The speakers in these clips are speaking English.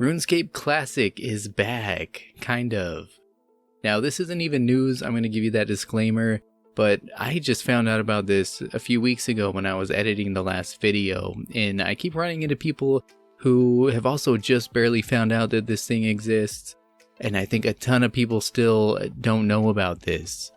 RuneScape Classic is back, kind of. Now, this isn't even news, I'm going to give you that disclaimer, but I just found out about this a few weeks ago when I was editing the last video, and I keep running into people who have also just barely found out that this thing exists, and I think a ton of people still don't know about this.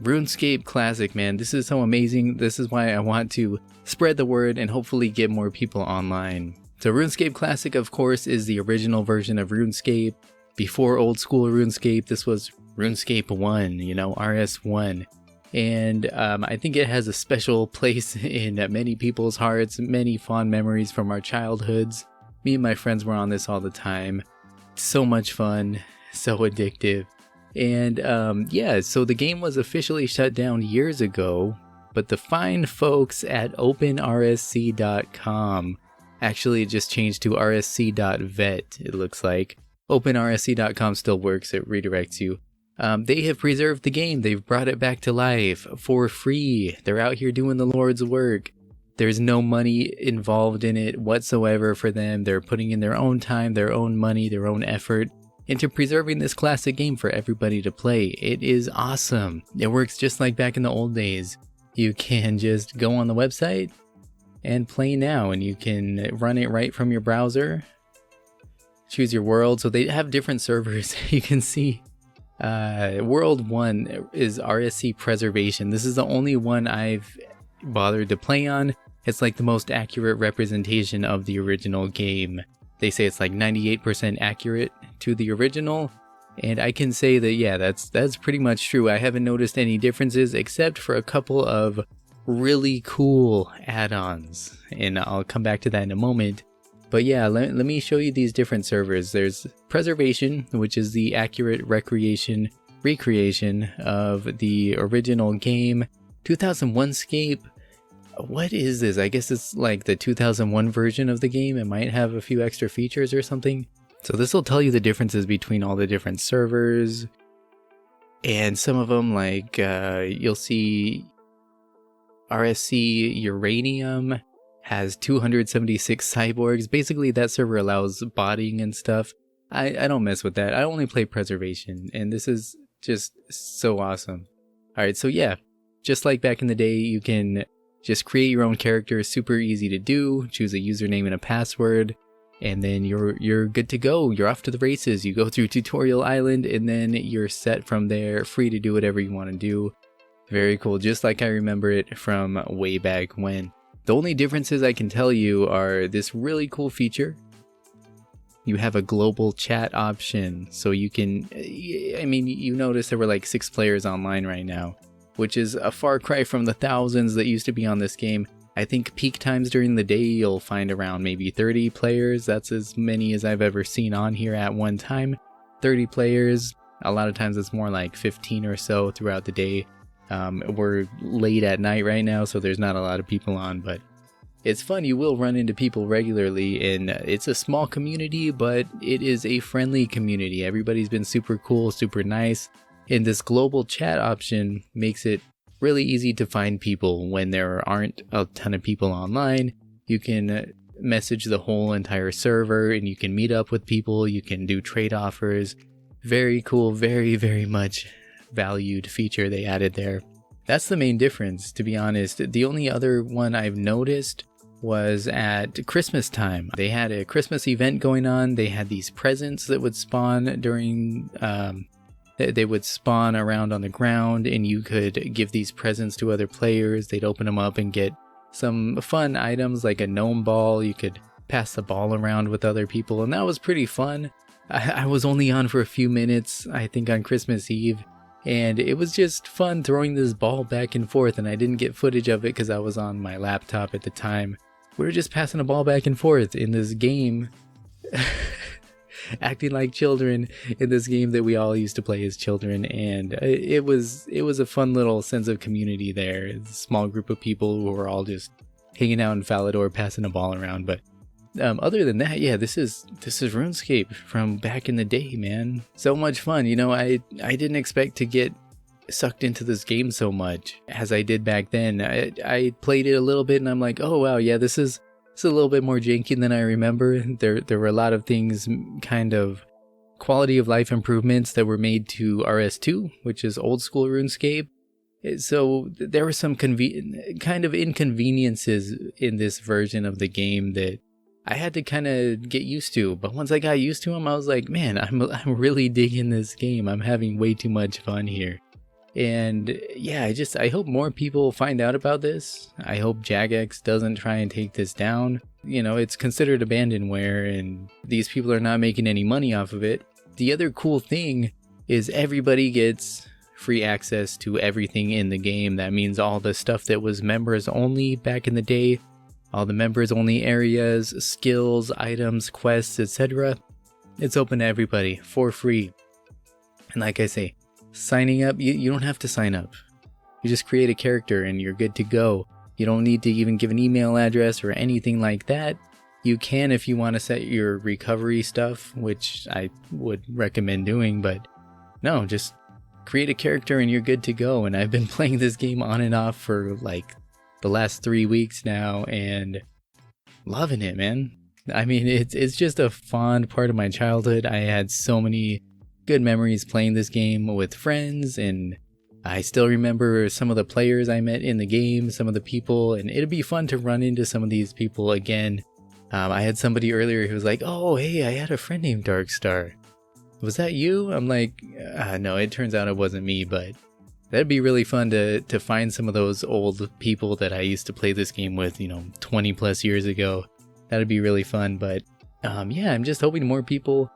RuneScape Classic, man, this is so amazing. This is why I want to spread the word and hopefully get more people online. So RuneScape Classic, of course, is the original version of RuneScape. Before old school RuneScape, this was RuneScape 1, you know, RS1. And I think it has a special place in many people's hearts, many fond memories from our childhoods. Me and my friends were on this all the time. So much fun, so addictive. And yeah, so the game was officially shut down years ago, but the fine folks at OpenRSCcom actually just changed to rsc.vet, it looks like. OpenRSCcom still works, it redirects you. They have preserved the game, they've brought it back to life for free. They're out here doing the Lord's work. There's no money involved in it whatsoever for them. They're putting in their own time, their own money, their own effort into preserving this classic game for everybody to play. It is awesome. It works just like back in the old days. You can just go on the website and play now, and you can run it right from your browser. Choose your world. So they have different servers. You can see World 1 is RSC Preservation. This is the only one I've bothered to play on. It's like the most accurate representation of the original game. They say it's like 98% accurate to the original. And I can say that, yeah, that's pretty much true. I haven't noticed any differences except for a couple of really cool add-ons, and I'll come back to that in a moment. But yeah, let me show you these different servers. There's Preservation, which is the accurate recreation of the original game. 2001scape, what is this? I guess it's like the 2001 version of the game. It might have a few extra features or something. So this will tell you the differences between all the different servers, and some of them, like you'll see RSC Uranium has 276 cyborgs. Basically, that server allows botting and stuff. I don't mess with that. I only play Preservation, and this is just so awesome. Alright, so yeah, just like back in the day, you can just create your own character. Super easy to do. Choose a username and a password, and then you're good to go. You're off to the races. You go through Tutorial Island, and then you're set from there, free to do whatever you want to do. Very cool, just like I remember it from way back when. The only differences I can tell you are this really cool feature. You have a global chat option, so you can, I mean, you notice there were like 6 players online right now, which is a far cry from the thousands that used to be on this game. I think peak times during the day you'll find around maybe 30 players. That's as many as I've ever seen on here at one time. 30 players. A lot of times it's more like 15 or so throughout the day. We're late at night right now, so there's not a lot of people on, but it's fun. You will run into people regularly, and it's a small community, but it is a friendly community. Everybody's been super cool, super nice, and this global chat option makes it really easy to find people when there aren't a ton of people online. You can message the whole entire server, and you can meet up with people. You can do trade offers. Very cool, very, very much valued feature they added there. That's the main difference, to be honest. The only other one I've noticed was at Christmas time. They had a Christmas event going on. They had these presents that would spawn during they would spawn around on the ground, and you could give these presents to other players. They'd open them up and get some fun items like a gnome ball. You could pass the ball around with other people, and that was pretty fun. I was only on for a few minutes, I think on Christmas Eve, and it was just fun throwing this ball back and forth, and I didn't get footage of it because I was on my laptop at the time. We were just passing a ball back and forth in this game, acting like children in this game that we all used to play as children, and it was a fun little sense of community there. It's a small group of people who were all just hanging out in Falador, passing a ball around. But other than that, yeah, this is RuneScape from back in the day, man. So much fun. You know, I didn't expect to get sucked into this game so much as I did back then. I played it a little bit and I'm like, oh wow, yeah, this is It's a little bit more janky than I remember. There were a lot of things, kind of quality of life improvements that were made to RS2, which is old school RuneScape. So there were some kind of inconveniences in this version of the game that I had to kind of get used to. But once I got used to them, I was like, man, I'm really digging this game. I'm having way too much fun here. And yeah, I hope more people find out about this. I hope Jagex doesn't try and take this down. You know, it's considered abandonware and these people are not making any money off of it. The other cool thing is everybody gets free access to everything in the game. That means all the stuff that was members only back in the day, all the members only areas, skills, items, quests, etc. It's open to everybody for free. And like I say, signing up, you don't have to sign up. You just create a character and you're good to go. You don't need to even give an email address or anything like that. You can if you want to set your recovery stuff, which I would recommend doing, but no, just create a character and you're good to go. And I've been playing this game on and off for like the last 3 weeks now and loving it, man. I mean, it's just a fond part of my childhood. I had so many good memories playing this game with friends, and I still remember some of the players I met in the game, some of the people, and it'd be fun to run into some of these people again. I had somebody earlier who was like, oh, hey, I had a friend named Darkstar. Was that you? I'm like, no, it turns out it wasn't me, but that'd be really fun to find some of those old people that I used to play this game with, 20 plus years ago. That'd be really fun, but yeah, I'm just hoping more people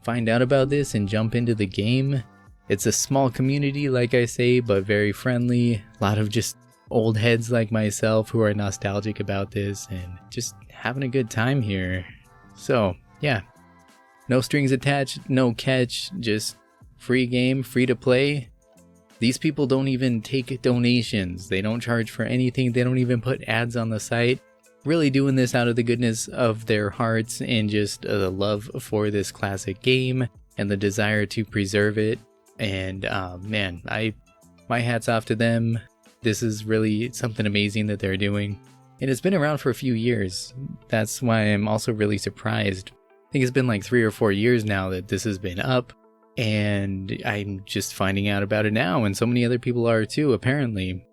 find out about this and jump into the game. It's a small community, like I say, but very friendly. A lot of just old heads like myself who are nostalgic about this and just having a good time here. So yeah, no strings attached, no catch, just free game, free to play. These people don't even take donations. They don't charge for anything. They don't even put ads on the site. Really doing this out of the goodness of their hearts and just the love for this classic game and the desire to preserve it. And man, my hat's off to them. This is really something amazing that they're doing. And it's been around for a few years. That's why I'm also really surprised. I think it's been like 3 or 4 years now that this has been up. And I'm just finding out about it now. And so many other people are too, apparently.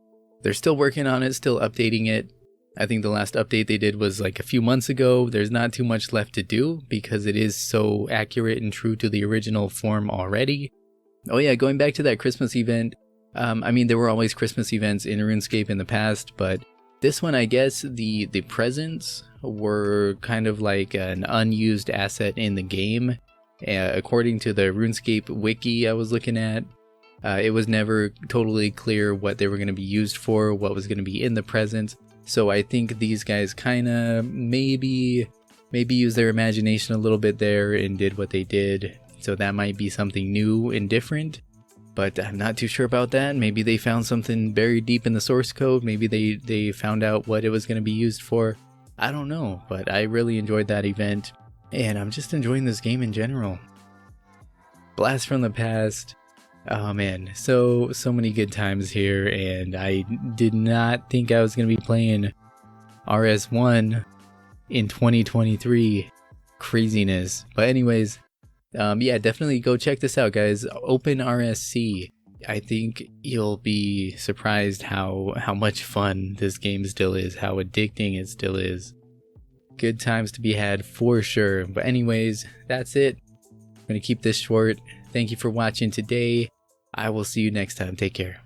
They're still working on it, still updating it. I think the last update they did was like a few months ago. There's not too much left to do because it is so accurate and true to the original form already. Oh yeah, going back to that Christmas event. I mean, there were always Christmas events in RuneScape in the past, but this one, I guess the presents were kind of like an unused asset in the game. According to the RuneScape wiki I was looking at, it was never totally clear what they were going to be used for, what was going to be in the presents. So I think these guys kind of maybe used their imagination a little bit there and did what they did. So that might be something new and different, but I'm not too sure about that. Maybe they found something buried deep in the source code. Maybe they found out what it was going to be used for. I don't know, but I really enjoyed that event and I'm just enjoying this game in general. Blast from the past. Oh man, so many good times here, and I did not think I was going to be playing RS1 in 2023. Craziness. But anyways, yeah, definitely go check this out, guys. OpenRSC. I think you'll be surprised how much fun this game still is, how addicting it still is. Good times to be had for sure. But anyways, that's it. I'm going to keep this short. Thank you for watching today. I will see you next time. Take care.